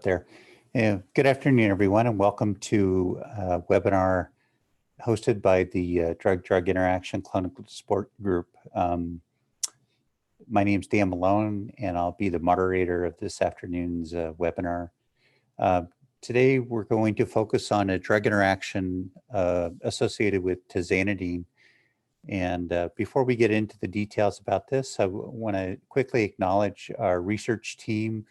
There. Good afternoon, everyone, and welcome to a webinar hosted by the Drug-Drug Interaction Clinical Support Group. My name is Dan Malone, and I'll be the moderator of this afternoon's webinar. Today, we're going to focus on a drug interaction associated with Tizanidine. And before we get into the details about this, I want to quickly acknowledge our research team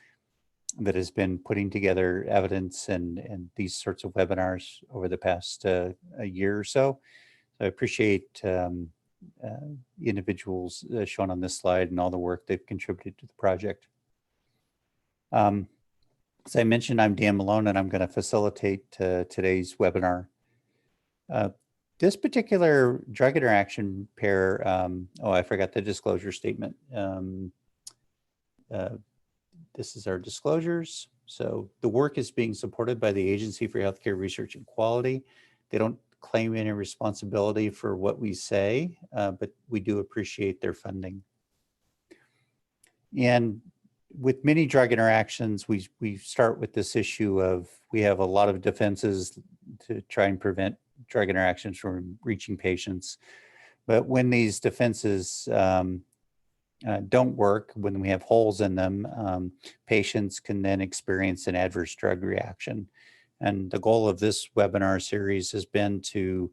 that has been putting together evidence and these sorts of webinars over the past a year or so. I appreciate individuals shown on this slide and all the work they've contributed to the project. As I mentioned, I'm Dan Malone, and I'm going to facilitate today's webinar. This particular drug interaction pair, oh, I forgot the disclosure statement. This is our disclosures. So the work is being supported by the Agency for Healthcare Research and Quality. They don't claim any responsibility for what we say, but we do appreciate their funding. And with many drug interactions, we start with this issue of we have a lot of defenses to try and prevent drug interactions from reaching patients. But when these defenses don't work, when we have holes in them, patients can then experience an adverse drug reaction. And the goal of this webinar series has been to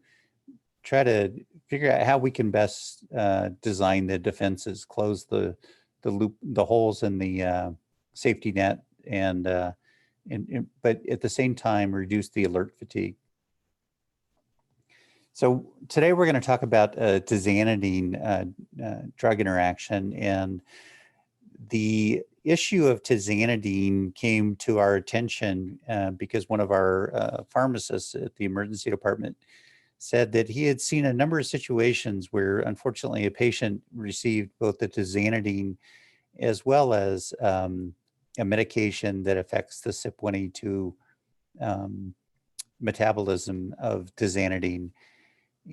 try to figure out how we can best design the defenses, close the loop, the holes in the safety net, but at the same time reduce the alert fatigue. So today we're going to talk about Tizanidine drug interaction, and the issue of Tizanidine came to our attention because one of our pharmacists at the emergency department said that he had seen a number of situations where unfortunately a patient received both the Tizanidine as well as a medication that affects the CYP1A2 metabolism of Tizanidine.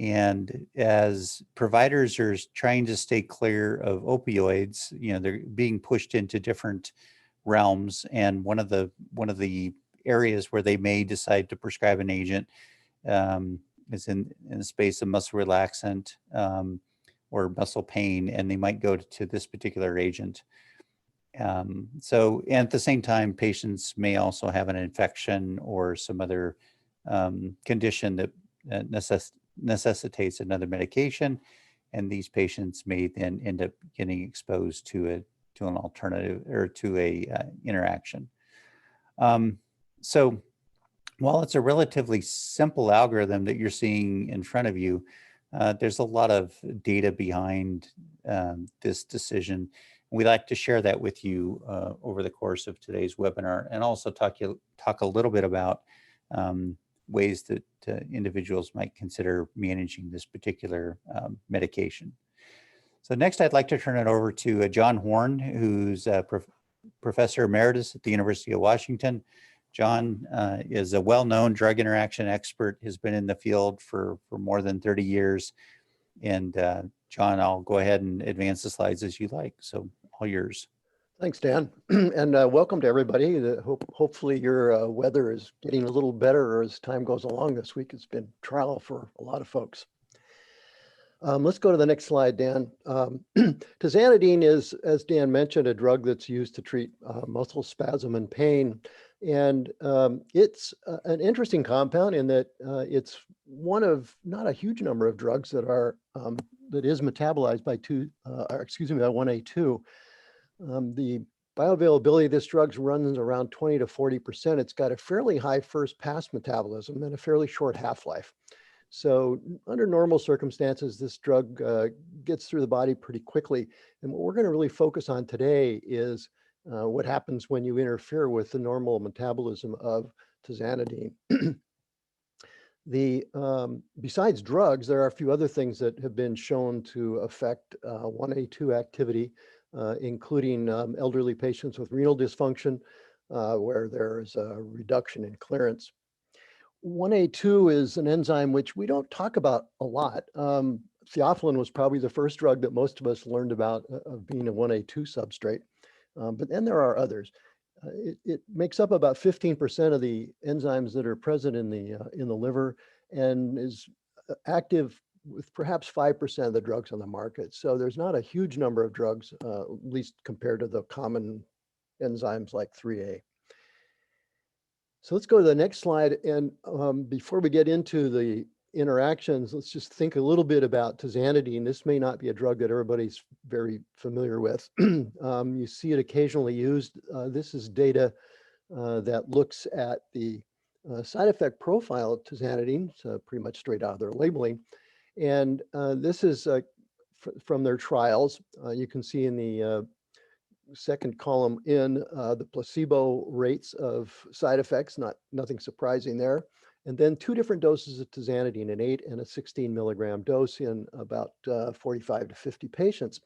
And as providers are trying to stay clear of opioids, you know, they're being pushed into different realms. And one of the areas where they may decide to prescribe an agent is in the space of muscle relaxant or muscle pain, and they might go to this particular agent. And at the same time, patients may also have an infection or some other condition that necessitates another medication, and these patients may then end up getting exposed to an alternative or to a interaction. So while it's a relatively simple algorithm that you're seeing in front of you, there's a lot of data behind this decision. We'd like to share that with you over the course of today's webinar, and also talk a little bit about ways that individuals might consider managing this particular medication. So next, I'd like to turn it over to John Horn, who's a professor emeritus at the University of Washington. John is a well-known drug interaction expert, has been in the field for more than 30 years. And John, I'll go ahead and advance the slides as you like. So all yours. Thanks, Dan, and welcome to everybody. Hopefully your weather is getting a little better as time goes along this week. It's been trial for a lot of folks. Let's go to the next slide, Dan. Tizanidine is, as Dan mentioned, a drug that's used to treat muscle spasm and pain. And it's an interesting compound in that it's one of not a huge number of drugs that is metabolized by 1A2. The bioavailability of this drug runs around 20 to 40%. It's got a fairly high first pass metabolism and a fairly short half-life. So under normal circumstances, this drug gets through the body pretty quickly. And what we're going to really focus on today is what happens when you interfere with the normal metabolism of Tizanidine. Besides drugs, there are a few other things that have been shown to affect 1A2 activity, including elderly patients with renal dysfunction, where there is a reduction in clearance. 1A2 is an enzyme which we don't talk about a lot. Theophylline was probably the first drug that most of us learned about of being a 1A2 substrate, but then there are others. It makes up about 15% of the enzymes that are present in the liver, and is active with perhaps 5% of the drugs on the market. So there's not a huge number of drugs, at least compared to the common enzymes like 3A. So let's go to the next slide. And before we get into the interactions, let's just think a little bit about tizanidine. This may not be a drug that everybody's very familiar with. You see it occasionally used. This is data that looks at the side effect profile of tizanidine, so pretty much straight out of their labeling. And this is from their trials. You can see in the second column in the placebo rates of side effects, nothing surprising there. And then 2 different doses of tizanidine, an 8 and a 16 milligram dose in about 45 to 50 patients.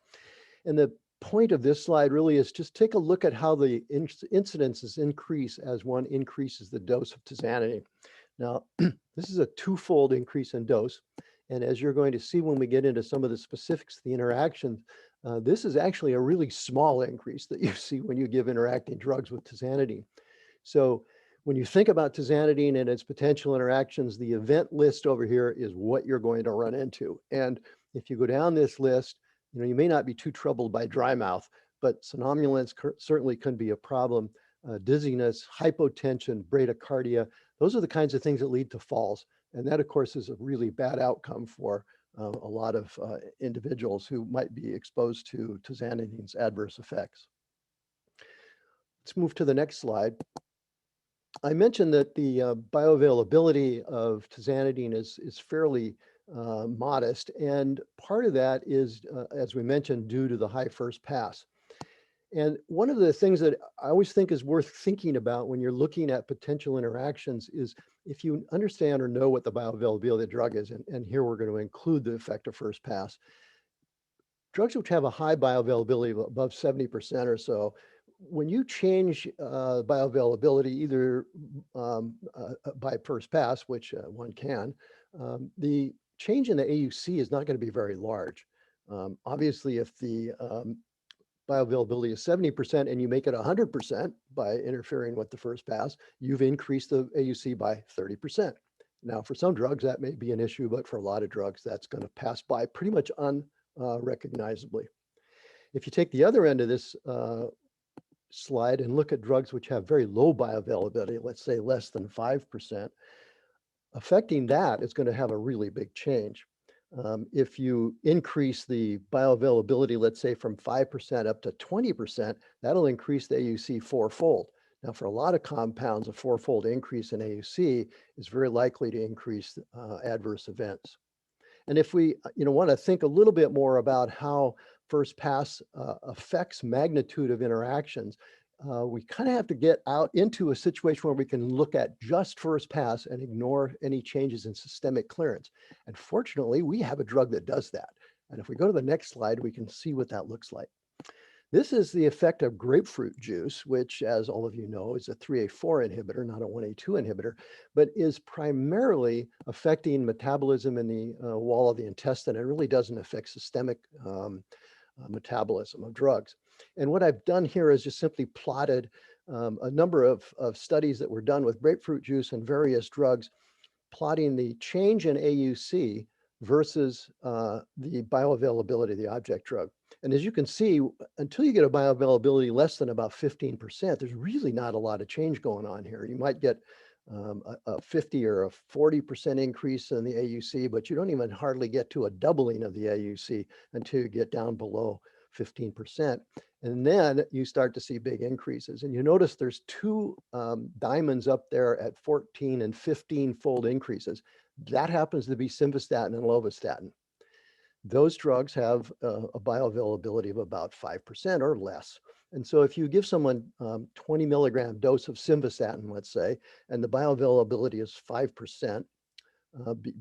And the point of this slide really is just take a look at how the incidences increase as one increases the dose of tizanidine. Now, this is a 2-fold increase in dose. And as you're going to see when we get into some of the specifics of the interaction, this is actually a really small increase that you see when you give interacting drugs with tizanidine. So when you think about tizanidine and its potential interactions, the event list over here is what you're going to run into. And if you go down this list, you may not be too troubled by dry mouth, but somnolence certainly can be a problem. Dizziness, hypotension, bradycardia, those are the kinds of things that lead to falls. And that, of course, is a really bad outcome for a lot of individuals who might be exposed to tizanidine's adverse effects. Let's move to the next slide. I mentioned that the bioavailability of tizanidine is fairly modest, and part of that is, as we mentioned, due to the high first pass. And one of the things that I always think is worth thinking about when you're looking at potential interactions is if you understand or know what the bioavailability of the drug is, and here we're going to include the effect of first pass. Drugs which have a high bioavailability of above 70% or so, when you change bioavailability either by first pass, which one can, the change in the AUC is not going to be very large. Obviously, if the bioavailability is 70% and you make it 100% by interfering with the first pass, you've increased the AUC by 30%. Now, for some drugs, that may be an issue, but for a lot of drugs, that's going to pass by pretty much unrecognizably. If you take the other end of this slide and look at drugs which have very low bioavailability, let's say less than 5%, affecting that is going to have a really big change. If you increase the bioavailability, let's say from 5% up to 20%, that'll increase the AUC 4-fold. Now, for a lot of compounds, a 4-fold increase in AUC is very likely to increase adverse events. And if we want to think a little bit more about how first pass affects magnitude of interactions, we kind of have to get out into a situation where we can look at just first pass and ignore any changes in systemic clearance. And fortunately, we have a drug that does that. And if we go to the next slide, we can see what that looks like. This is the effect of grapefruit juice, which, as all of you know, is a 3A4 inhibitor, not a 1A2 inhibitor, but is primarily affecting metabolism in the wall of the intestine. It really doesn't affect systemic metabolism of drugs. And what I've done here is just simply plotted a number of studies that were done with grapefruit juice and various drugs, plotting the change in AUC versus the bioavailability of the object drug. And as you can see, until you get a bioavailability less than about 15%, there's really not a lot of change going on here. You might get a 50 or a 40% increase in the AUC, but you don't even hardly get to a doubling of the AUC until you get down below 15%. And then you start to see big increases. And you notice there's 2 diamonds up there at 14 and 15-fold increases. That happens to be simvastatin and lovastatin. Those drugs have a bioavailability of about 5% or less. And so if you give someone 20 milligram dose of simvastatin, let's say, and the bioavailability is 5%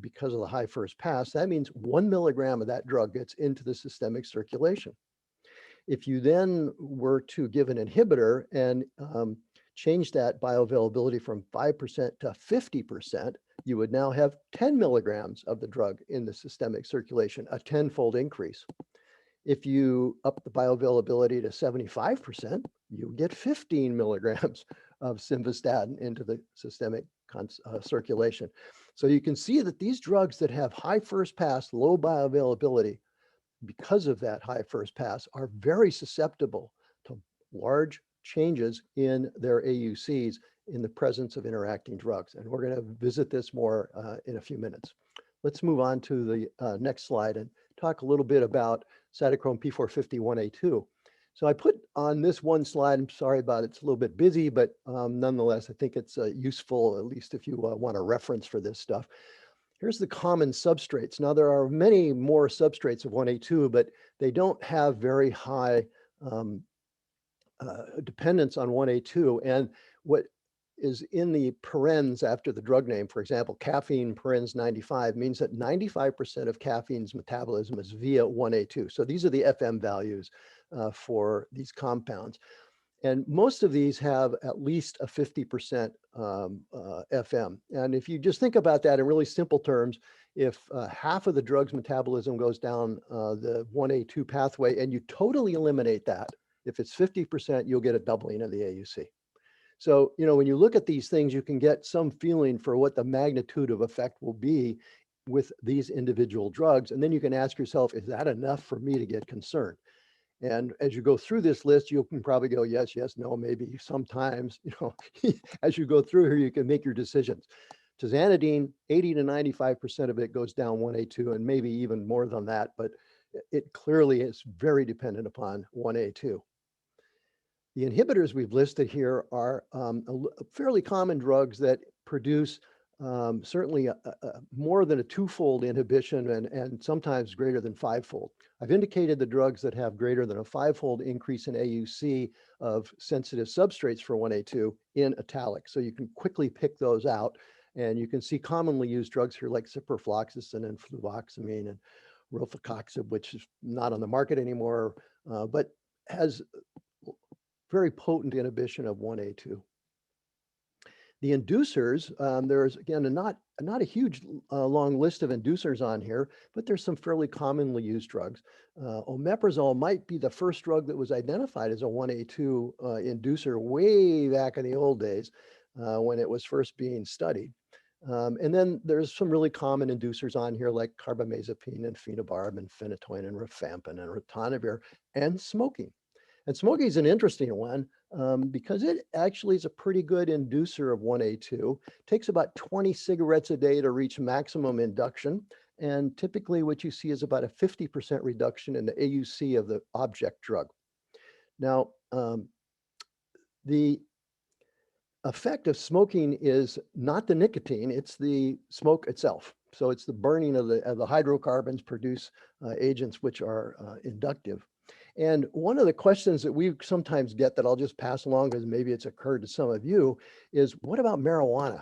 because of the high first pass, that means 1 milligram of that drug gets into the systemic circulation. If you then were to give an inhibitor and change that bioavailability from 5% to 50%, you would now have 10 milligrams of the drug in the systemic circulation, a 10-fold increase. If you up the bioavailability to 75%, you get 15 milligrams of simvastatin into the systemic circulation. So you can see that these drugs that have high first pass, low bioavailability, because of that high first pass, are very susceptible to large changes in their AUCs in the presence of interacting drugs. And we're going to visit this more in a few minutes. Let's move on to the next slide and talk a little bit about cytochrome P450-1A2. So I put on this one slide, I'm sorry about it, it's a little bit busy, but nonetheless, I think it's useful, at least if you want a reference for this stuff. Here's the common substrates. Now, there are many more substrates of 1A2, but they don't have very high dependence on 1A2. And what is in the parens after the drug name, for example, caffeine parens 95, means that 95% of caffeine's metabolism is via 1A2. So these are the FM values for these compounds. And most of these have at least a 50% FM. And if you just think about that in really simple terms, if half of the drug's metabolism goes down the 1A2 pathway and you totally eliminate that, if it's 50%, you'll get a doubling of the AUC. So, you know, when you look at these things, you can get some feeling for what the magnitude of effect will be with these individual drugs. And then you can ask yourself, is that enough for me to get concerned? And as you go through this list, you can probably go, yes, yes, no, maybe, sometimes, you know, as you go through here, you can make your decisions. Tizanidine, 80 to 95% of it goes down 1A2 and maybe even more than that, but it clearly is very dependent upon 1A2. The inhibitors we've listed here are fairly common drugs that produce certainly more than a twofold inhibition and sometimes greater than fivefold. I've indicated the drugs that have greater than a fivefold increase in AUC of sensitive substrates for 1A2 in italic. So you can quickly pick those out. And you can see commonly used drugs here like ciprofloxacin and fluvoxamine and rofecoxib, which is not on the market anymore, but has very potent inhibition of 1A2. The inducers, there's again not a huge long list of inducers on here, but there's some fairly commonly used drugs. Omeprazole might be the first drug that was identified as a 1A2 inducer way back in the old days when it was first being studied. And then there's some really common inducers on here like carbamazepine and phenobarb and phenytoin and rifampin and ritonavir and smoking. And smoking is an interesting one because it actually is a pretty good inducer of 1A2. It takes about 20 cigarettes a day to reach maximum induction. And typically what you see is about a 50% reduction in the AUC of the object drug. Now, the effect of smoking is not the nicotine, it's the smoke itself. So it's the burning of the hydrocarbons produce agents which are inductive. And one of the questions that we sometimes get that I'll just pass along because maybe it's occurred to some of you is, what about marijuana?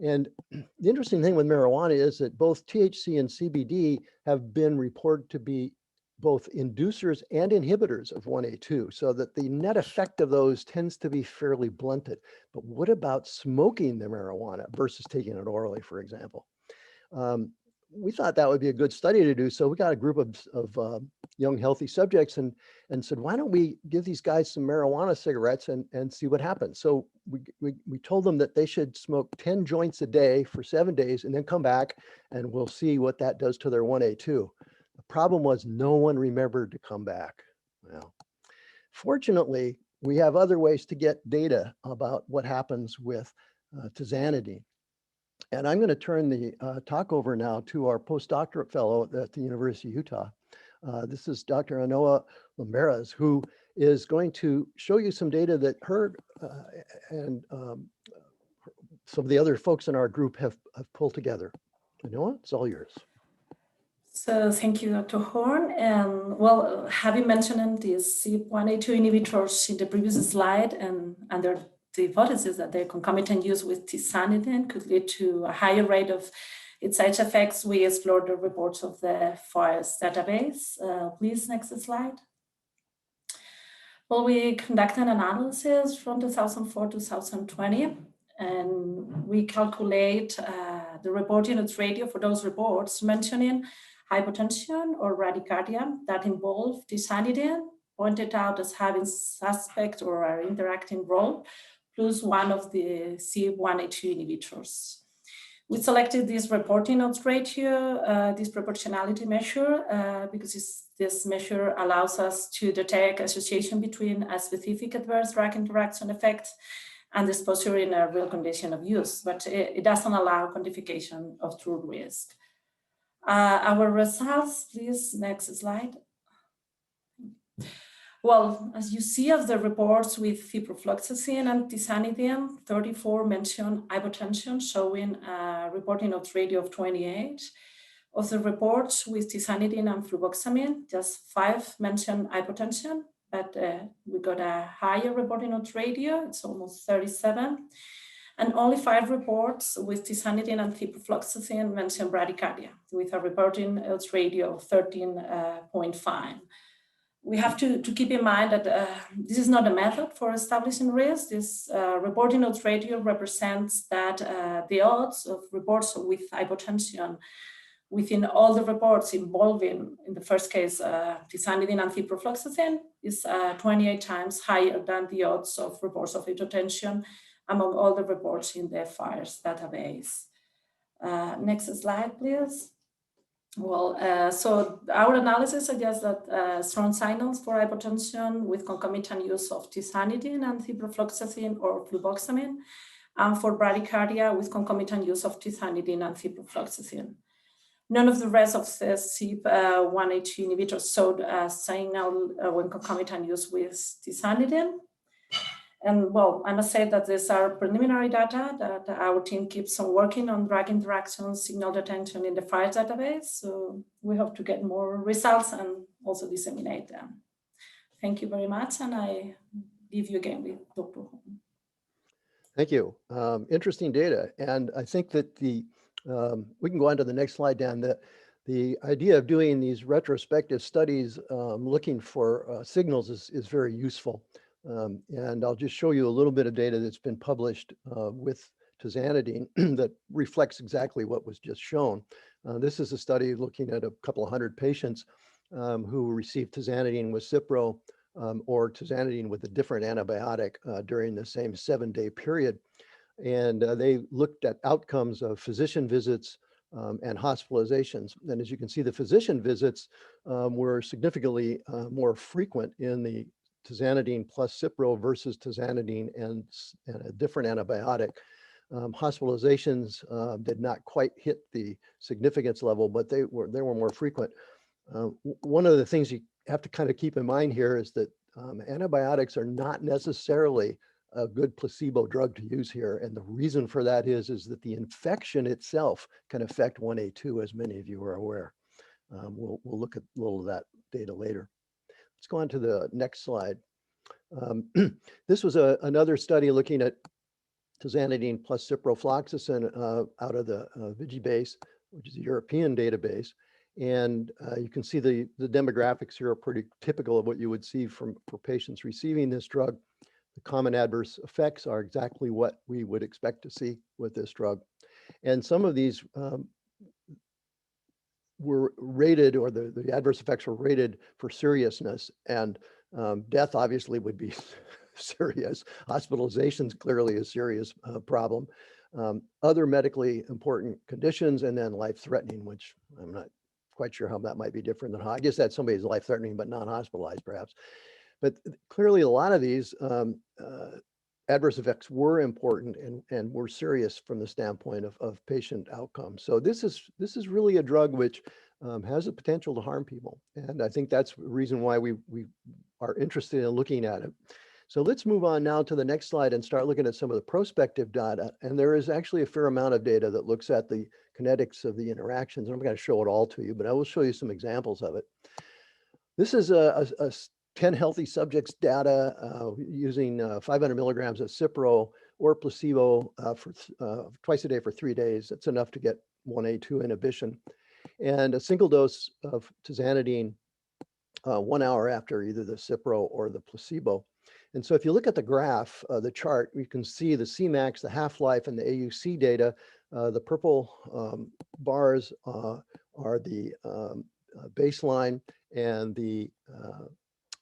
And the interesting thing with marijuana is that both THC and CBD have been reported to be both inducers and inhibitors of 1A2, so that the net effect of those tends to be fairly blunted. But what about smoking the marijuana versus taking it orally, for example? We thought that would be a good study to do. So we got a group of young, healthy subjects and said, why don't we give these guys some marijuana cigarettes and see what happens? So we told them that they should smoke 10 joints a day for 7 days and then come back and we'll see what that does to their 1A2. The problem was no one remembered to come back. Well, fortunately, we have other ways to get data about what happens with tizanidine. And I'm going to turn the talk over now to our postdoctorate fellow at the University of Utah. This is Dr. Anoa Lamberas, who is going to show you some data that her and some of the other folks in our group have pulled together. Anoa, it's all yours. So thank you, Dr. Horn. And well, having mentioned these CYP1A2 inhibitors in the previous slide and under the hypothesis that their concomitant use with tizanidine could lead to a higher rate of its side effects, we explored the reports of the FOIAS database. Please, next slide. Well, we conducted an analysis from 2004 to 2020, and we calculate the reporting odds ratio for those reports mentioning hypotension or bradycardia that involve tizanidine pointed out as having suspect or are interacting role, plus one of the CYP1A2 inhibitors. We selected this reporting odds ratio, this proportionality measure, because this measure allows us to detect association between a specific adverse drug interaction effect and exposure in a real condition of use, but it doesn't allow quantification of true risk. Our results, please, next slide. Well, as you see of the reports with ciprofloxacin and tizanidine, 34 mention hypotension, showing a reporting odds ratio of 28. Of the reports with tizanidine and fluvoxamine, just 5 mention hypotension, but we got a higher reporting odds ratio, it's almost 37. And only 5 reports with tizanidine and ciprofloxacin mention bradycardia, with a reporting odds ratio of 13.5. We have to keep in mind that this is not a method for establishing risk. This reporting odds ratio represents that the odds of reports with hypotension within all the reports involving, in the first case, tizanidine and ciprofloxacin is 28 times higher than the odds of reports of hypotension among all the reports in the FIRES database. Next slide, please. Well, so our analysis suggests that strong signals for hypotension with concomitant use of tizanidine and ciprofloxacin or fluvoxamine, and for bradycardia with concomitant use of tizanidine and ciprofloxacin. None of the rest of the CYP1A2 inhibitors showed a signal when concomitant use with tizanidine. And well, I must say that these are preliminary data that our team keeps on working on drug interaction signal detection in the FIRES database. So we hope to get more results and also disseminate them. Thank you very much. And I leave you again with Dr. Horn. Thank you. Interesting data. And I think that we can go on to the next slide, Dan. The idea of doing these retrospective studies looking for signals is very useful. And I'll just show you a little bit of data that's been published with tizanidine that reflects exactly what was just shown. This is a study looking at a couple of hundred patients who received tizanidine with Cipro or tizanidine with a different antibiotic during the same 7-day period. And they looked at outcomes of physician visits and hospitalizations. And as you can see, the physician visits were significantly more frequent in the tizanidine plus Cipro versus tizanidine and a different antibiotic. Hospitalizations did not quite hit the significance level, but they were more frequent. One of the things you have to kind of keep in mind here is that antibiotics are not necessarily a good placebo drug to use here. And the reason for that is that the infection itself can affect 1A2, as many of you are aware. We'll look at a little of that data later. Let's go on to the next slide. This was another study looking at tizanidine plus ciprofloxacin out of the VigiBase, which is a European database. And you can see the demographics here are pretty typical of what you would see for patients receiving this drug. The common adverse effects are exactly what we would expect to see with this drug. And some of these were rated, or the adverse effects were rated for seriousness, and death obviously would be serious. Hospitalizations clearly a serious problem. Other medically important conditions, and then life-threatening, which I'm not quite sure how that might be different than, I guess that's somebody's life-threatening but non-hospitalized perhaps. But clearly a lot of these adverse effects were important and were serious from the standpoint of patient outcomes. So this is really a drug which has the potential to harm people. And I think that's the reason why we are interested in looking at it. So let's move on now to the next slide and start looking at some of the prospective data. And there is actually a fair amount of data that looks at the kinetics of the interactions. I'm not going to show it all to you, but I will show you some examples of it. This is a 10 healthy subjects data using 500 milligrams of Cipro or placebo for twice a day for 3 days. That's enough to get 1A2 inhibition. And a single dose of tizanidine 1 hour after either the Cipro or the placebo. And so if you look at the graph, the chart, you can see the Cmax, the half-life, and the AUC data. The purple bars are the baseline, and the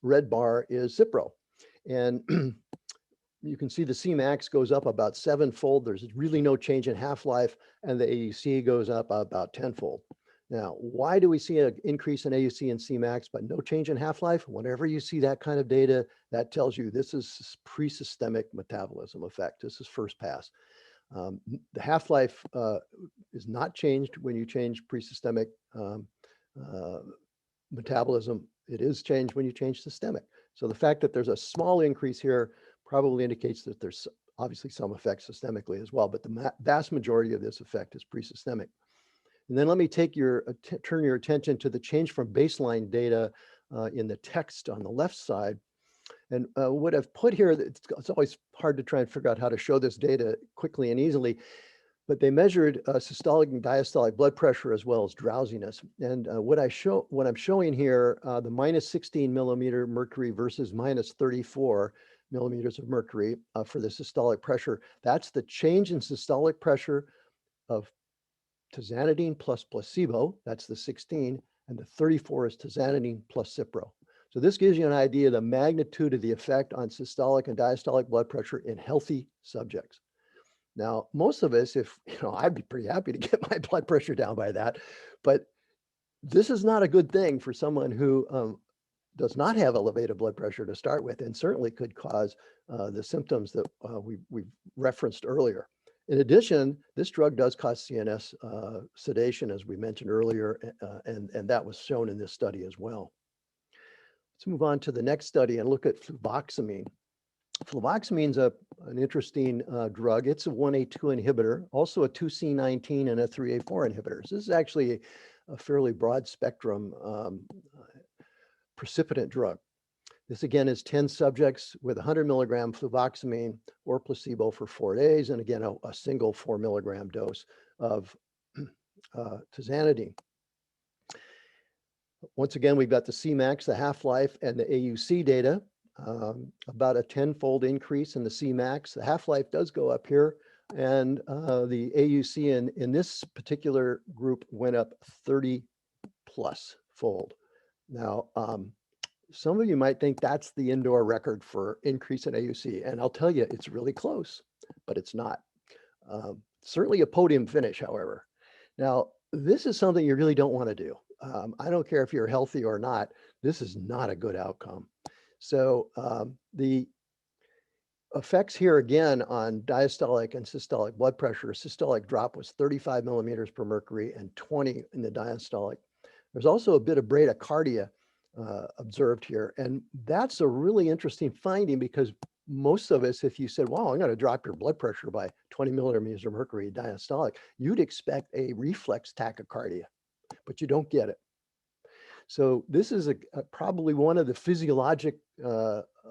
red bar is Cipro. And you can see the Cmax goes up about 7-fold. There's really no change in half-life, and the AUC goes up about 10-fold. Now, why do we see an increase in AUC and Cmax but no change in half-life? Whenever you see that kind of data, that tells you this is pre-systemic metabolism effect. This is first pass. The half-life is not changed when you change pre-systemic metabolism. It is changed when you change systemic. So the fact that there's a small increase here probably indicates that there's obviously some effect systemically as well, but the vast majority of this effect is pre-systemic. And then let me take turn your attention to the change from baseline data in the text on the left side. And what I've put here, it's always hard to try and figure out how to show this data quickly and easily, but they measured systolic and diastolic blood pressure as well as drowsiness. And what I'm showing here, the minus 16 millimeter mercury versus minus 34 millimeters of mercury for the systolic pressure. That's the change in systolic pressure of Tizanidine plus placebo, that's the 16, and the 34 is Tizanidine plus Cipro. So this gives you an idea of the magnitude of the effect on systolic and diastolic blood pressure in healthy subjects. Now, most of us, I'd be pretty happy to get my blood pressure down by that, but this is not a good thing for someone who does not have elevated blood pressure to start with, and certainly could cause the symptoms that we referenced earlier. In addition, this drug does cause CNS sedation, as we mentioned earlier, and that was shown in this study as well. Let's move on to the next study and look at fluvoxamine. Fluvoxamine is an interesting drug. It's a 1A2 inhibitor, also a 2C19 and a 3A4 inhibitors. This is actually a fairly broad spectrum precipitant drug. This again is 10 subjects with 100 milligram fluvoxamine or placebo for 4 days, and again a single 4 milligram dose of Tizanidine. Once again, we've got the Cmax, the half-life, and the AUC data. About a 10-fold increase in the Cmax. The half-life does go up here, and the AUC in this particular group went up 30+ fold. Now, some of you might think that's the indoor record for increase in AUC, and I'll tell you, it's really close, but it's not. Certainly a podium finish, however. Now, this is something you really don't want to do. I don't care if you're healthy or not, this is not a good outcome. So the effects here again on diastolic and systolic blood pressure, systolic drop was 35 millimeters per mercury and 20 in the diastolic. There's also a bit of bradycardia observed here. And that's a really interesting finding because most of us, if you said, well, I'm going to drop your blood pressure by 20 millimeters of mercury diastolic, you'd expect a reflex tachycardia, but you don't get it. So this is probably one of the physiologic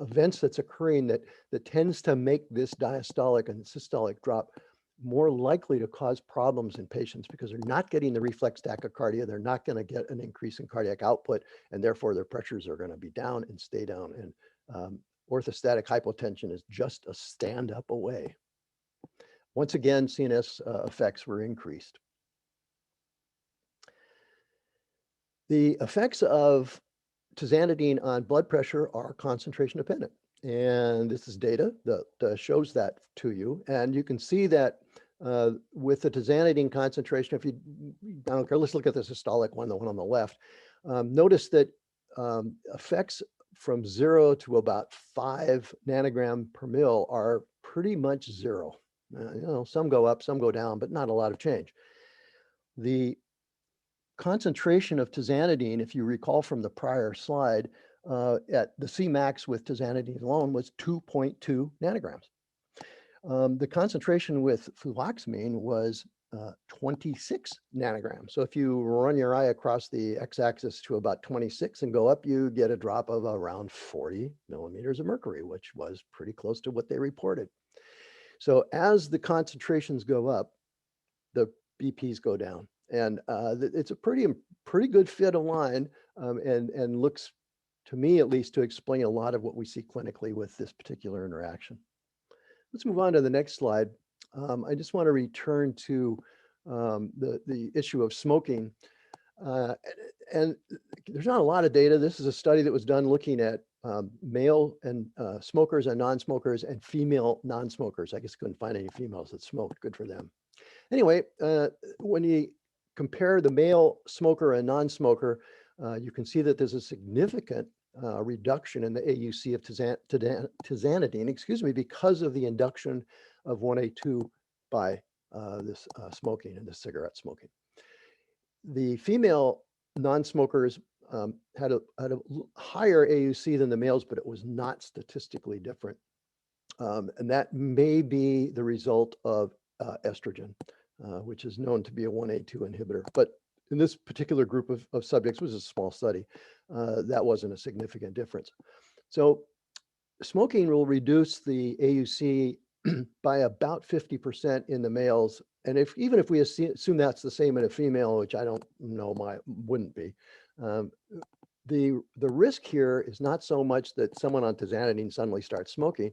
events that's occurring that tends to make this diastolic and systolic drop more likely to cause problems in patients because they're not getting the reflex tachycardia, they're not going to get an increase in cardiac output, and therefore their pressures are going to be down and stay down. And orthostatic hypotension is just a stand up away. Once again, CNS effects were increased. The effects of Tizanidine on blood pressure are concentration dependent. And this is data that shows that to you. And you can see that with the Tizanidine concentration, if you, I don't care, let's look at the systolic one, the one on the left. Notice that effects from 0 to about 5 nanogram per mil are pretty much zero. Some go up, some go down, but not a lot of change. The concentration of Tizanidine, if you recall from the prior slide, at the Cmax with Tizanidine alone was 2.2 nanograms. The concentration with fluvoxamine was 26 nanograms. So if you run your eye across the x-axis to about 26 and go up, you get a drop of around 40 millimeters of mercury, which was pretty close to what they reported. So as the concentrations go up, the BPs go down. And it's a pretty good fit of line and looks, to me at least, to explain a lot of what we see clinically with this particular interaction. Let's move on to the next slide. I just want to return to the issue of smoking. And there's not a lot of data. This is a study that was done looking at male and smokers and non-smokers and female non-smokers. I guess couldn't find any females that smoked. Good for them. Anyway, when you compare the male smoker and non-smoker, you can see that there's a significant reduction in the AUC of tizanidine, excuse me, because of the induction of 1A2 by this smoking and the cigarette smoking. The female non-smokers had a higher AUC than the males, but it was not statistically different. And that may be the result of estrogen, which is known to be a 1A2 inhibitor. But in this particular group of subjects, was a small study, that wasn't a significant difference. So smoking will reduce the AUC by about 50% in the males. And even if we assume that's the same in a female, which I don't know, wouldn't be, the risk here is not so much that someone on tizanidine suddenly starts smoking.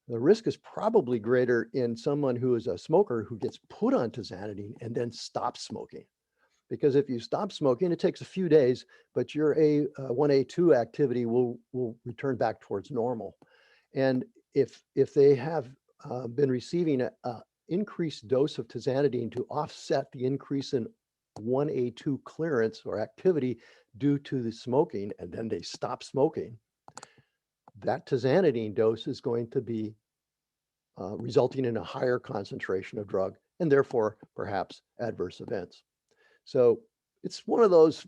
The risk is probably greater in someone who is a smoker who gets put on tizanidine and then stops smoking. Because if you stop smoking, it takes a few days, but your 1A2 activity will return back towards normal. And if they have been receiving an increased dose of tizanidine to offset the increase in 1A2 clearance or activity due to the smoking, and then they stop smoking, that tizanidine dose is going to be resulting in a higher concentration of drug and therefore perhaps adverse events. So it's one of those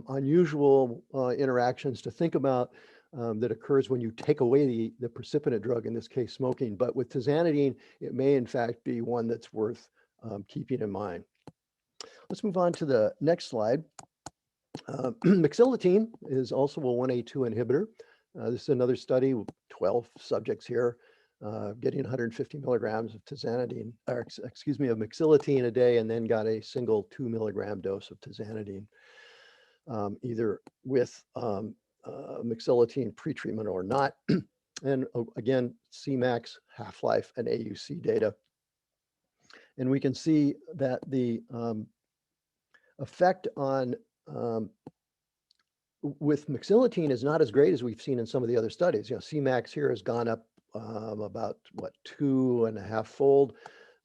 unusual interactions to think about that occurs when you take away the precipitant drug, in this case smoking. But with tizanidine, it may in fact be one that's worth keeping in mind. Let's move on to the next slide. Mexiletine is also a 1A2 inhibitor. This is another study with 12 subjects here getting 150 milligrams of tizanidine, or excuse me, of mexiletine a day, and then got a single 2 milligram dose of tizanidine, either with mexiletine pretreatment or not. And again, Cmax, half-life, and AUC data. And we can see that the effect on with mexiletine is not as great as we've seen in some of the other studies. You know, Cmax here has gone up about, what, 2.5-fold.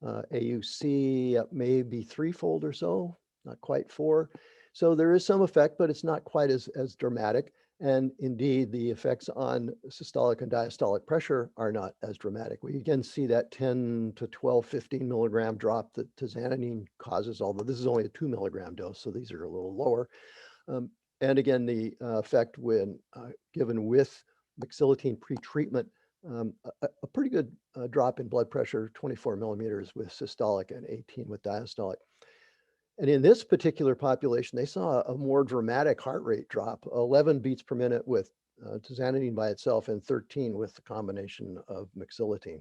AUC maybe 3-fold or so, not quite 4. So there is some effect, but it's not quite as dramatic. And indeed, the effects on systolic and diastolic pressure are not as dramatic. We again see that 10 to 12, 15 milligram drop that tizanidine causes, although this is only a 2 milligram dose, so these are a little lower. And again, the effect when given with mexiletine pretreatment, a pretty good drop in blood pressure, 24 millimeters with systolic and 18 with diastolic. And in this particular population, they saw a more dramatic heart rate drop, 11 beats per minute with tizanidine by itself and 13 with the combination of mexiletine.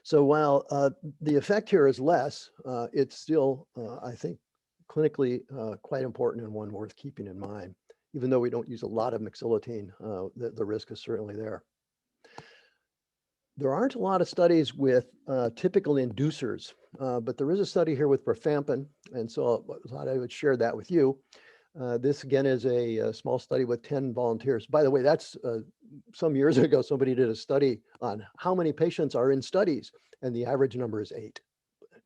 So while the effect here is less, it's still, I think, clinically quite important and one worth keeping in mind. Even though we don't use a lot of mexiletine, the risk is certainly there. There aren't a lot of studies with typical inducers, but there is a study here with rifampin, and so I thought I would share that with you. This again is a small study with 10 volunteers. By the way, that's some years ago, somebody did a study on how many patients are in studies, and the average number is 8.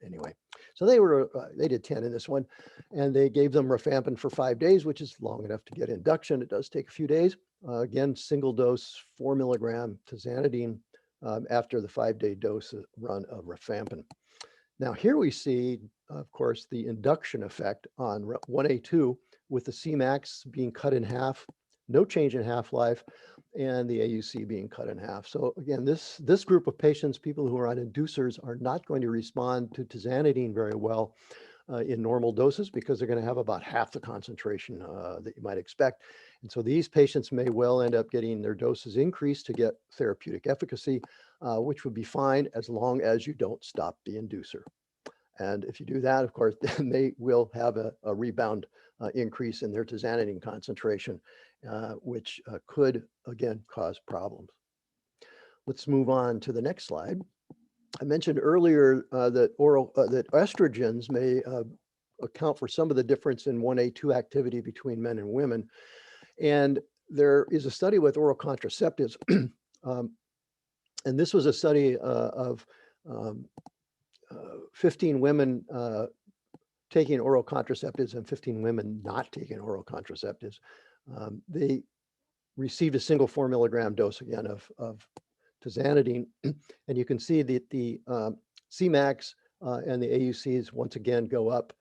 Anyway, so they did 10 in this one, and they gave them rifampin for 5 days, which is long enough to get induction. It does take a few days. Again, single dose, 4 milligram tizanidine after the 5-day dose run of rifampin. Now here we see, of course, the induction effect on 1A2 with the Cmax being cut in half, no change in half-life, and the AUC being cut in half. So again, this group of patients, people who are on inducers, are not going to respond to tizanidine very well in normal doses because they're going to have about half the concentration that you might expect. And so these patients may well end up getting their doses increased to get therapeutic efficacy, which would be fine as long as you don't stop the inducer. And if you do that, of course, then they will have a rebound increase in their tizanidine concentration, which could, again, cause problems. Let's move on to the next slide. I mentioned earlier that estrogens may account for some of the difference in 1A2 activity between men and women. And there is a study with oral contraceptives, and this was a study of 15 women taking oral contraceptives and 15 women not taking oral contraceptives. They received a single 4 milligram dose again of Tizanidine, and you can see that the Cmax and the AUCs once again go up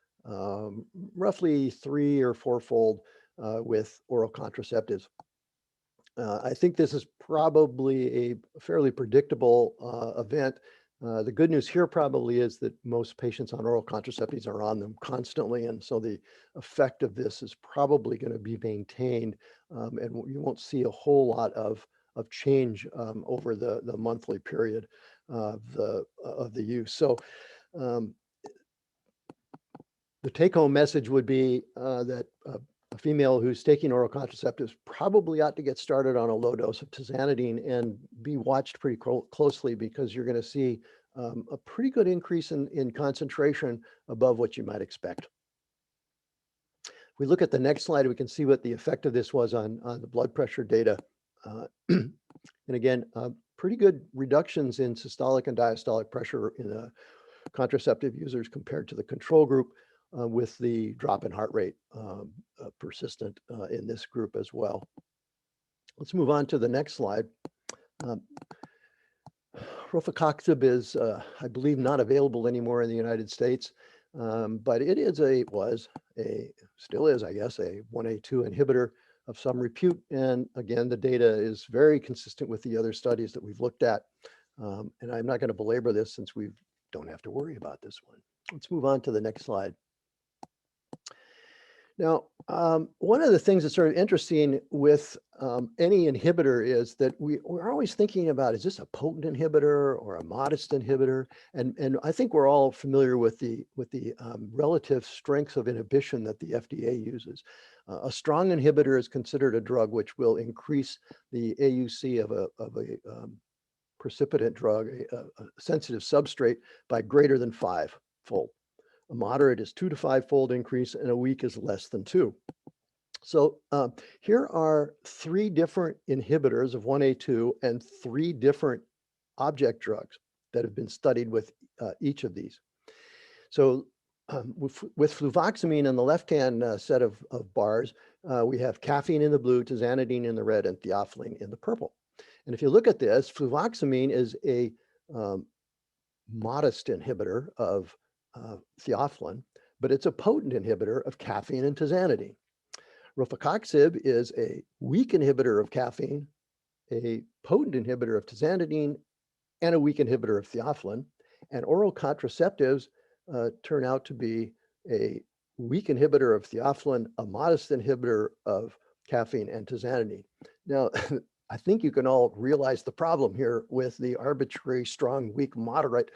roughly 3 or 4-fold with oral contraceptives. I think this is probably a fairly predictable event. The good news here probably is that most patients on oral contraceptives are on them constantly, and so the effect of this is probably going to be maintained, and you won't see a whole lot of change over the monthly period of the use. So the take-home message would be that a female who's taking oral contraceptives probably ought to get started on a low dose of Tizanidine and be watched pretty closely, because you're going to see a pretty good increase in concentration above what you might expect. If we look at the next slide, we can see what the effect of this was on the blood pressure data. And again, pretty good reductions in systolic and diastolic pressure in contraceptive users compared to the control group, with the drop in heart rate persistent in this group as well. Let's move on to the next slide. Rofecoxib is, I believe, not available anymore in the United States, but it is still is, I guess, a 1A2 inhibitor of some repute. And again, the data is very consistent with the other studies that we've looked at. And I'm not going to belabor this since we don't have to worry about this one. Let's move on to the next slide. Now, one of the things that's sort of interesting with any inhibitor is that we're always thinking about, is this a potent inhibitor or a modest inhibitor? And I think we're all familiar with the relative strengths of inhibition that the FDA uses. A strong inhibitor is considered a drug which will increase the AUC of a precipitant drug, a sensitive substrate, by greater than 5-fold. A moderate is 2 to 5-fold increase, and a weak is less than 2. So here are 3 different inhibitors of 1A2 and 3 different object drugs that have been studied with each of these. So with fluvoxamine in the left-hand set of bars, we have caffeine in the blue, Tizanidine in the red, and theophylline in the purple. And if you look at this, fluvoxamine is a modest inhibitor of theophylline, but it's a potent inhibitor of caffeine and Tizanidine. Rofecoxib is a weak inhibitor of caffeine, a potent inhibitor of Tizanidine, and a weak inhibitor of theophylline. And oral contraceptives turn out to be a weak inhibitor of theophylline, a modest inhibitor of caffeine and Tizanidine. Now, I think you can all realize the problem here with the arbitrary, strong, weak, moderate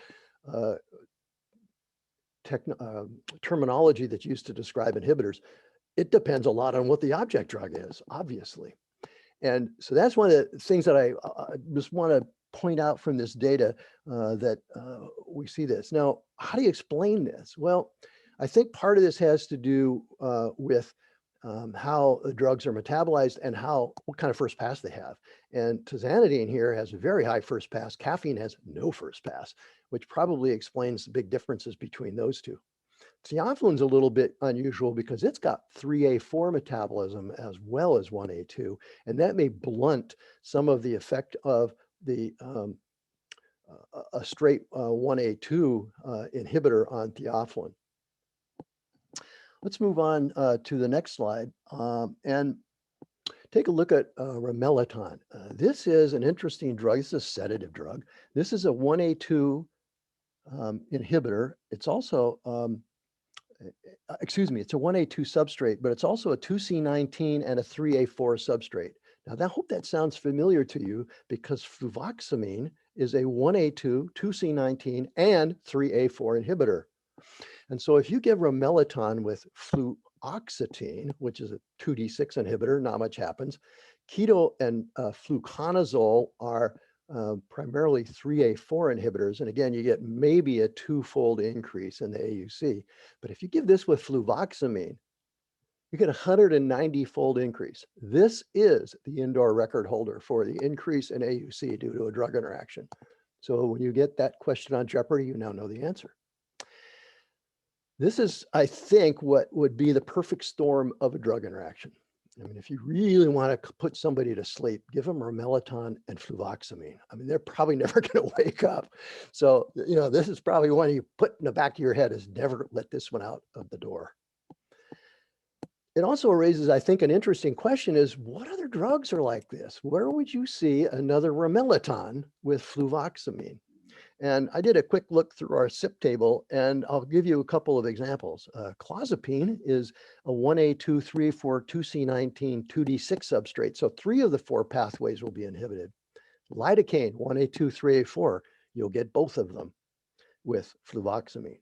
terminology that's used to describe inhibitors. It depends a lot on what the object drug is, obviously. And so that's one of the things that I just want to point out from this data, that we see this. Now, how do you explain this? Well, I think part of this has to do with how the drugs are metabolized and what kind of first pass they have. And Tizanidine here has a very high first pass. Caffeine has no first pass, which probably explains the big differences between those two. Theophylline's a little bit unusual because it's got 3A4 metabolism as well as 1A2, and that may blunt some of the effect of the a straight 1A2 inhibitor on theophylline. Let's move on to the next slide and take a look at Ramelton. This is an interesting drug. This is a sedative drug. This is a 1A2 inhibitor. It's also, excuse me, it's a 1A2 substrate, but it's also a 2C19 and a 3A4 substrate. Now, I hope that sounds familiar to you because fluvoxamine is a 1A2, 2C19, and 3A4 inhibitor. And so if you give Ramelton with fluoxetine, which is a 2D6 inhibitor, not much happens. Keto and fluconazole are primarily 3A4 inhibitors. And again, you get maybe a 2-fold increase in the AUC. But if you give this with fluvoxamine, you get a 190-fold increase. This is the indoor record holder for the increase in AUC due to a drug interaction. So when you get that question on Jeopardy, you now know the answer. This is, I think, what would be the perfect storm of a drug interaction. I mean, if you really want to put somebody to sleep, give them Ramelton and fluvoxamine. I mean, they're probably never going to wake up. So, you know, this is probably one you put in the back of your head is never let this one out of the door. It also raises, I think, an interesting question is what other drugs are like this? Where would you see another Ramelton with fluvoxamine? And I did a quick look through our CYP table, and I'll give you a couple of examples. Clozapine is a 1A2, 3A4, 2C19, 2D6 substrate. So 3 of the 4 pathways will be inhibited. Lidocaine, 1A2, 3A4, you'll get both of them with fluvoxamine.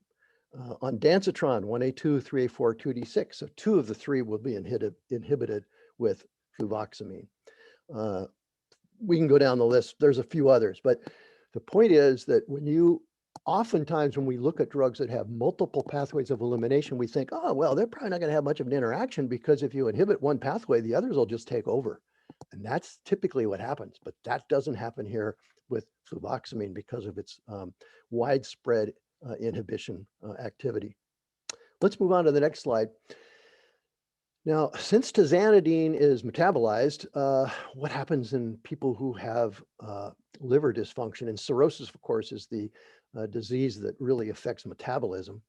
Ondansetron, 1A2, 3A4, 2D6. So 2 of the 3 will be inhibited with fluvoxamine. We can go down the list. There's a few others, but the point is that oftentimes when we look at drugs that have multiple pathways of elimination, we think, oh, well, they're probably not going to have much of an interaction because if you inhibit one pathway, the others will just take over. And that's typically what happens, but that doesn't happen here with fluvoxamine because of its widespread inhibition activity. Let's move on to the next slide. Now, since tizanidine is metabolized, what happens in people who have liver dysfunction? And cirrhosis, of course, is the disease that really affects metabolism.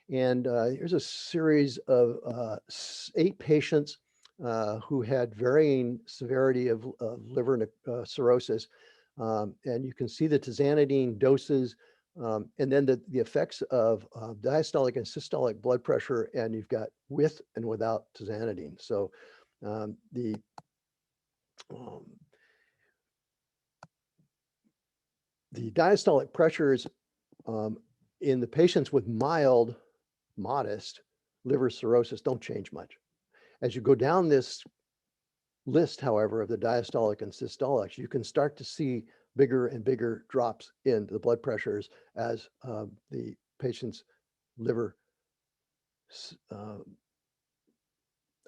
And here's a series of 8 patients who had varying severity of liver cirrhosis. And you can see the tizanidine doses and then the effects of diastolic and systolic blood pressure, and you've got with and without tizanidine. So the diastolic pressures in the patients with mild, modest liver cirrhosis don't change much. As you go down this list, however, of the diastolic and systolics, you can start to see bigger and bigger drops in the blood pressures as the patient's liver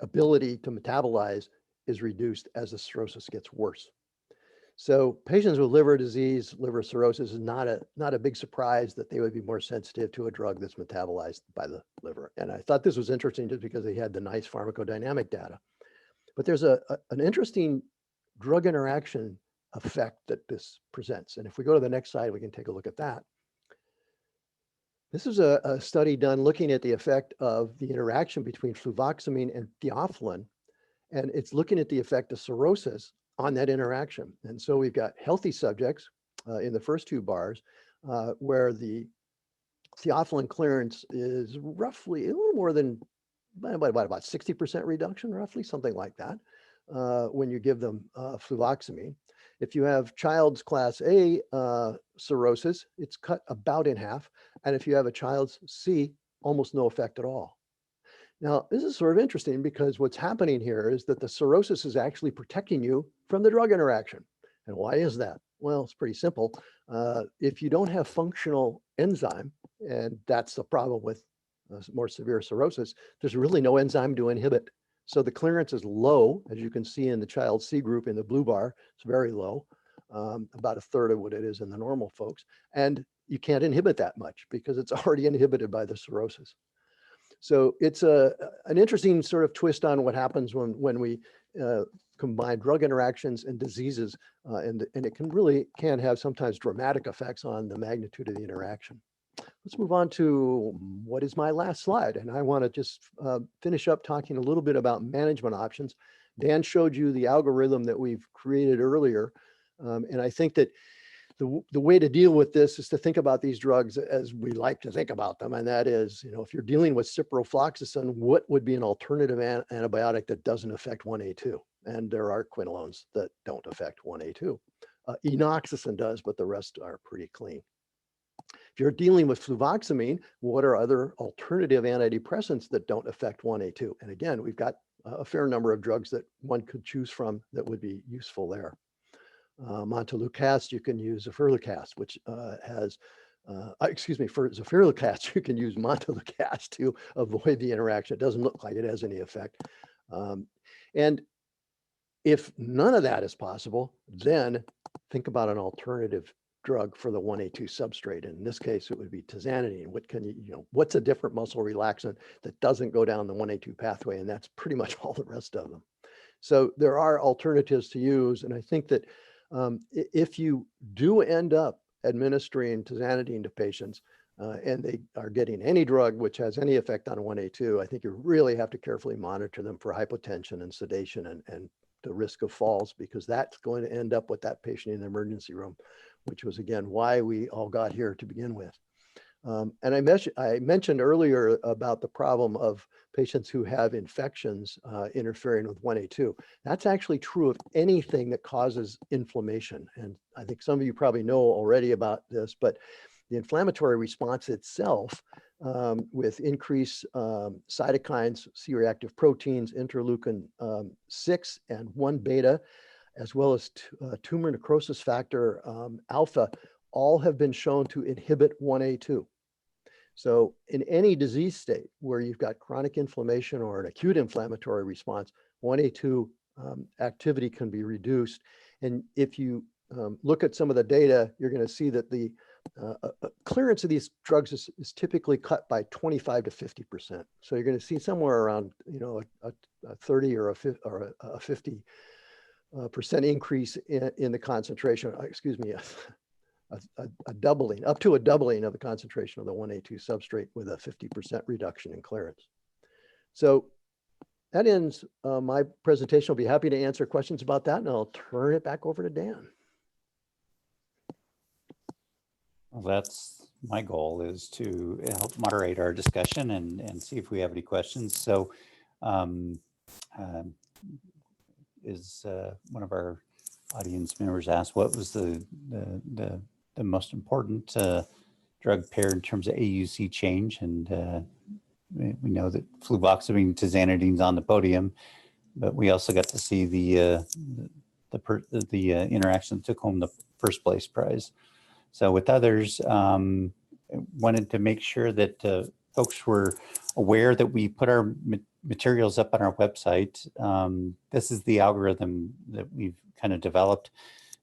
ability to metabolize is reduced as the cirrhosis gets worse. So patients with liver disease, liver cirrhosis is not a big surprise that they would be more sensitive to a drug that's metabolized by the liver. And I thought this was interesting just because they had the nice pharmacodynamic data. But there's an interesting drug interaction effect that this presents. And if we go to the next slide, we can take a look at that. This is a study done looking at the effect of the interaction between fluvoxamine and theophylline, and it's looking at the effect of cirrhosis on that interaction. And so we've got healthy subjects in the first 2 bars where the theophylline clearance is roughly a little more than about 60% reduction, roughly, something like that, when you give them fluvoxamine. If you have child's class A cirrhosis, it's cut about in half. And if you have a child's C, almost no effect at all. Now, this is sort of interesting because what's happening here is that the cirrhosis is actually protecting you from the drug interaction. And why is that? Well, it's pretty simple. If you don't have functional enzyme, and that's the problem with more severe cirrhosis, there's really no enzyme to inhibit. So the clearance is low, as you can see in the child C group in the blue bar. It's very low, about 1/3 of what it is in the normal folks. And you can't inhibit that much because it's already inhibited by the cirrhosis. So it's an interesting sort of twist on what happens when we combine drug interactions and diseases, and it can have sometimes dramatic effects on the magnitude of the interaction. Let's move on to what is my last slide. And I want to just finish up talking a little bit about management options. Dan showed you the algorithm that we've created earlier. And I think that the way to deal with this is to think about these drugs as we like to think about them. And that is, if you're dealing with ciprofloxacin, what would be an alternative antibiotic that doesn't affect 1A2? And there are quinolones that don't affect 1A2. Enoxacin does, but the rest are pretty clean. If you're dealing with fluvoxamine, what are other alternative antidepressants that don't affect 1A2? And again, we've got a fair number of drugs that one could choose from that would be useful there. Montelukast, you can use Afirlukast, which has excuse me, for zafirlocast, you can use montelukast to avoid the interaction. It doesn't look like it has any effect. And if none of that is possible, then think about an alternative drug for the 1A2 substrate. In this case, it would be tizanidine. What can what's a different muscle relaxant that doesn't go down the 1A2 pathway? And that's pretty much all the rest of them. So there are alternatives to use. And I think that if you do end up administering tizanidine to patients and they are getting any drug which has any effect on 1A2, I think you really have to carefully monitor them for hypotension and sedation and the risk of falls, because that's going to end up with that patient in the emergency room, which was, again, why we all got here to begin with. And I mentioned earlier about the problem of patients who have infections interfering with 1A2. That's actually true of anything that causes inflammation. And I think some of you probably know already about this, but the inflammatory response itself with increased cytokines, C-reactive proteins, interleukin 6 and 1 beta, as well as tumor necrosis factor alpha, all have been shown to inhibit 1A2. So in any disease state where you've got chronic inflammation or an acute inflammatory response, 1A2 activity can be reduced. And if you look at some of the data, you're going to see that the clearance of these drugs is typically cut by 25 to 50%. So you're going to see somewhere around, a 30 or a 50% increase in the concentration, excuse me, a doubling, up to a doubling of the concentration of the 1A2 substrate with a 50% reduction in clearance. So that ends my presentation. I'll be happy to answer questions about that, and I'll turn it back over to Dan. Well, that's my goal, is to help moderate our discussion and see if we have any questions. So one of our audience members asked, what was the most important drug pair in terms of AUC change? And we know that fluvoxamine tizanidine's on the podium, but we also got to see the interaction that took home the first place prize. So with others, wanted to make sure that folks were aware that we put our materials up on our website. This is the algorithm that we've kind of developed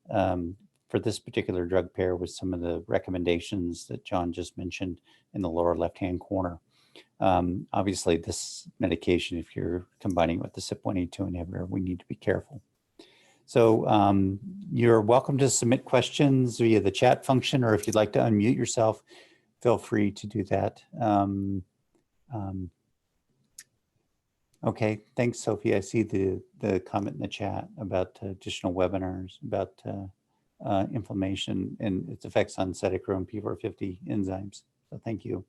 for this particular drug pair, with some of the recommendations that John just mentioned in the lower left-hand corner. Obviously, this medication, if you're combining with the CYP1A2 inhibitor, we need to be careful. So you're welcome to submit questions via the chat function, or if you'd like to unmute yourself, feel free to do that. Okay, thanks, Sophie. I see the comment in the chat about additional webinars about inflammation and its effects on cytochrome P450 enzymes. So thank you.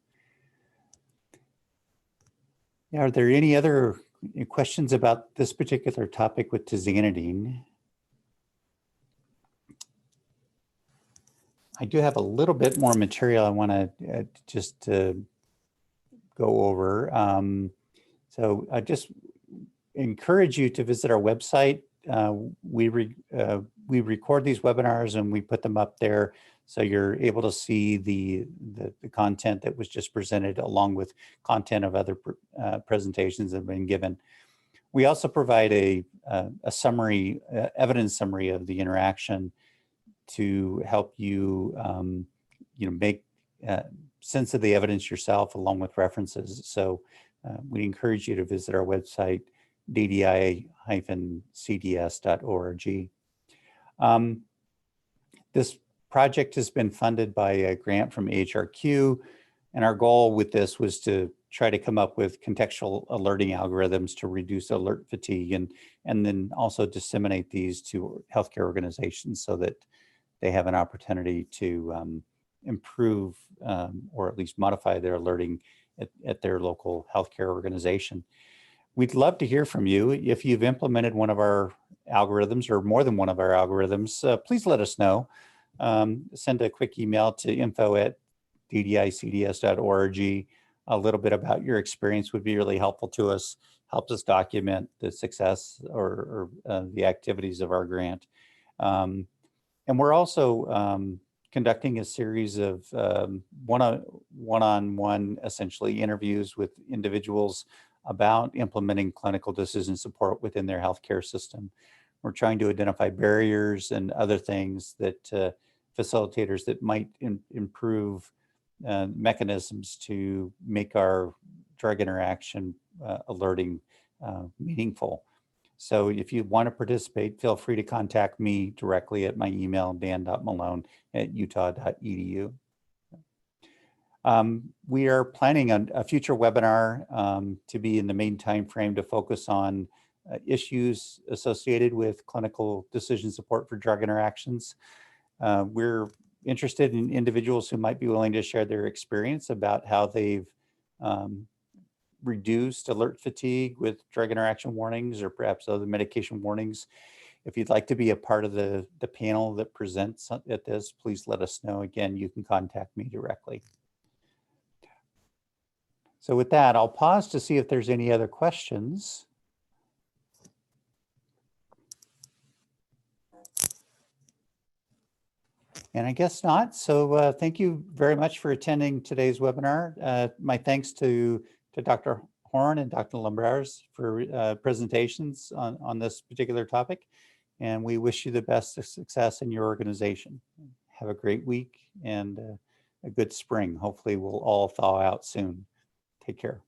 Are there any other questions about this particular topic with tizanidine? I do have a little bit more material I want to just go over. So I just encourage you to visit our website. We record these webinars and we put them up there, so you're able to see the content that was just presented, along with content of other presentations that have been given. We also provide a summary, evidence summary of the interaction to help you, make sense of the evidence yourself, along with references. So we encourage you to visit our website, ddi-cds.org. This project has been funded by a grant from AHRQ, and our goal with this was to try to come up with contextual alerting algorithms to reduce alert fatigue, and then also disseminate these to healthcare organizations so that they have an opportunity to improve or at least modify their alerting at their local healthcare organization. We'd love to hear from you. If you've implemented one of our algorithms or more than one of our algorithms, please let us know. Send a quick email to info@ddicds.org. A little bit about your experience would be really helpful to us, helps us document the success or the activities of our grant. And we're also conducting a series of one-on-one, essentially, interviews with individuals about implementing clinical decision support within their healthcare system. We're trying to identify barriers and other things that facilitators that might improve mechanisms to make our drug interaction alerting meaningful. So if you want to participate, feel free to contact me directly at my email, dan.malone@utah.edu. We are planning a future webinar to be in the main time frame to focus on issues associated with clinical decision support for drug interactions. We're interested in individuals who might be willing to share their experience about how they've reduced alert fatigue with drug interaction warnings or perhaps other medication warnings. If you'd like to be a part of the panel that presents at this, please let us know. Again, you can contact me directly. So with that, I'll pause to see if there's any other questions. And I guess not. So thank you very much for attending today's webinar. My thanks to Dr. Horn and Dr. Lombarz for presentations on this particular topic. And we wish you the best of success in your organization. Have a great week and a good spring. Hopefully we'll all thaw out soon. Take care.